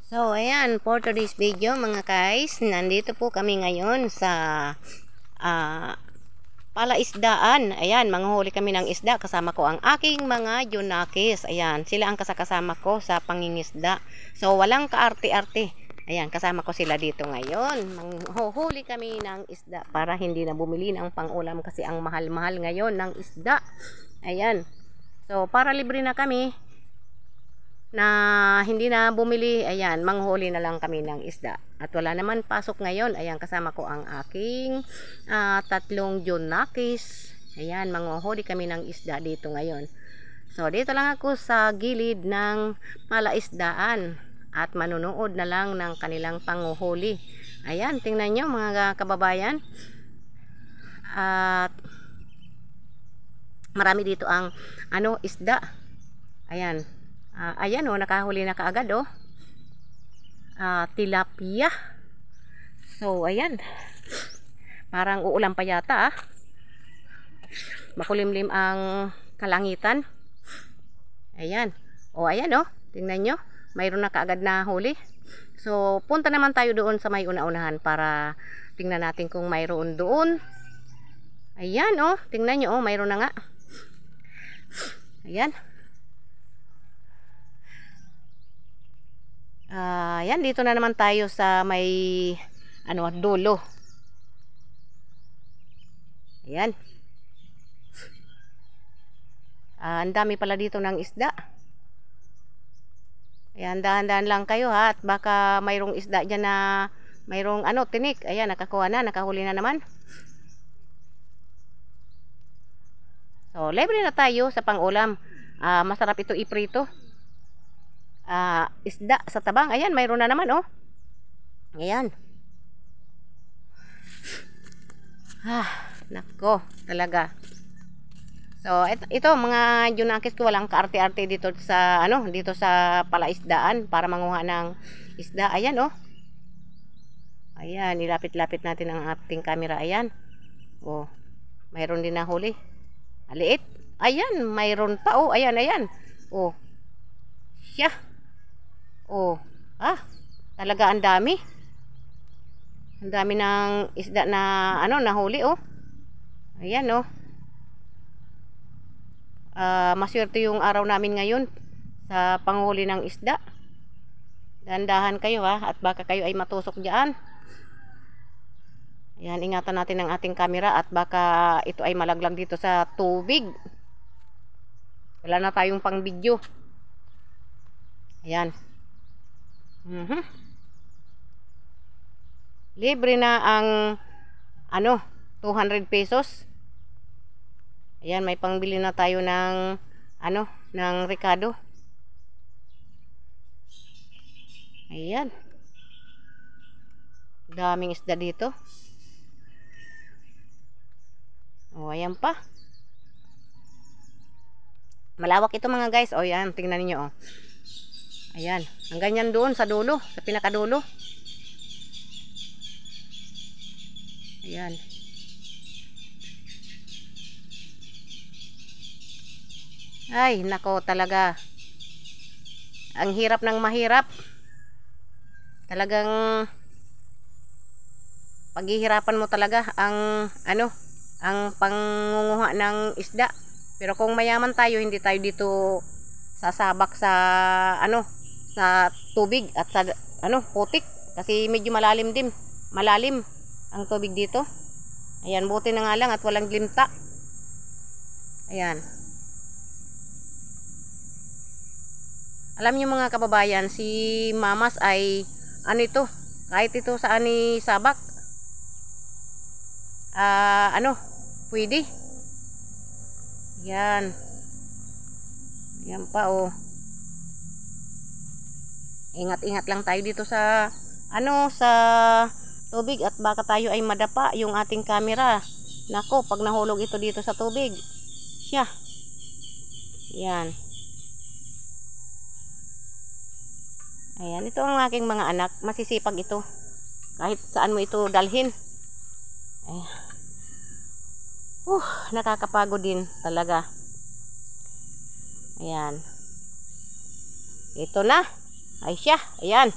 So, ayan, for today's video mga guys, nandito po kami ngayon sa palaisdaan. Ayan, manguhuli kami ng isda. Kasama ko ang aking mga junakis. Ayan, sila ang kasama ko sa pangingisda. So, walang kaarte-arte. Ayan, kasama ko sila dito ngayon. Manghuhuli kami ng isda para hindi na bumili ng pangulam kasi ang mahal-mahal ngayon ng isda. Ayan. So, para libre na kami, na hindi na bumili, ayan, manghuli na lang kami ng isda. At wala naman pasok ngayon. Ayan, kasama ko ang aking tatlong junakis. Ayan, manghuli kami ng isda dito ngayon. So, dito lang ako sa gilid ng palaisdaan at manunood na lang ng kanilang panguhuli. Ayan, tingnan nyo mga kababayan. At marami dito ang isda. Ayan. Ayan nakahuli na kaagad tilapia. So ayan, parang uulan pa yata makulimlim ang kalangitan. Ayan, ayan tingnan nyo, mayroon na kaagad na huli. So punta naman tayo doon sa may una-unahan para tingnan natin kung mayroon doon. Ayan tingnan nyo mayroon na nga. Ayan. Yan, dito na naman tayo sa may dulo. Ayan. Ang dami pala dito ng isda. Ayan, dahan-dahan lang kayo at baka mayroong isda dyan na mayroong tinik. Ayan, nakakuha na, nakahuli na naman. So, libre na tayo sa pangulam. Masarap ito iprito. Isda sa tabang. Ayan, mayroon na naman ayan. Nako talaga. So ito mga junakis ko, walang kaarte-arte dito sa dito sa palaisdaan para manguha ng isda. Ayan ayan, ilapit-lapit natin ang ating camera. Ayan, mayroon din na huli. Aliit. Ayan, mayroon pa ayan, siya. Talaga ang dami. Ang dami ng isda na nahuli Ayan maswerte yung araw namin ngayon sa panghuli ng isda. Dahan-dahan kayo at baka kayo ay matusok diyan. Ayan, ingatan natin ang ating camera at baka ito ay malaglag dito sa tubig. Wala na tayong pang video. Ayan. Libre na ang 200 pesos. Ayan, may pangbili na tayo ng ng Ricardo. Ayan, daming isda dito. Ayan pa, malawak ito mga guys. Ayan, tingnan niyo ayan, ang ganyan doon sa dulo, sa pinakadulo. Ayan. Ay, nako talaga. Ang hirap ng mahirap. Talagang paghihirapan mo talaga ang ang pangunguha ng isda. Pero kung mayaman tayo, hindi tayo dito sasabak sa sa tubig at sa putik kasi medyo malalim din. Malalim ang tubig dito. Ayan, buti na nga lang at walang glimta. Ayan. Alam niyo mga kababayan, si Mamas ay ito, kahit ito sa sabak pwede. Yan. Yan pa Ingat-ingat lang tayo dito sa sa tubig at baka tayo ay madapa yung ating camera. Nako, pag nahulog ito dito sa tubig. Siya. Yan. Ayan, ito ang aking mga anak. Masisipag ito. Kahit saan mo ito dalhin. Ayan. Nakakapagod din talaga. Ayan. Ito na. Ay siya. Ayan.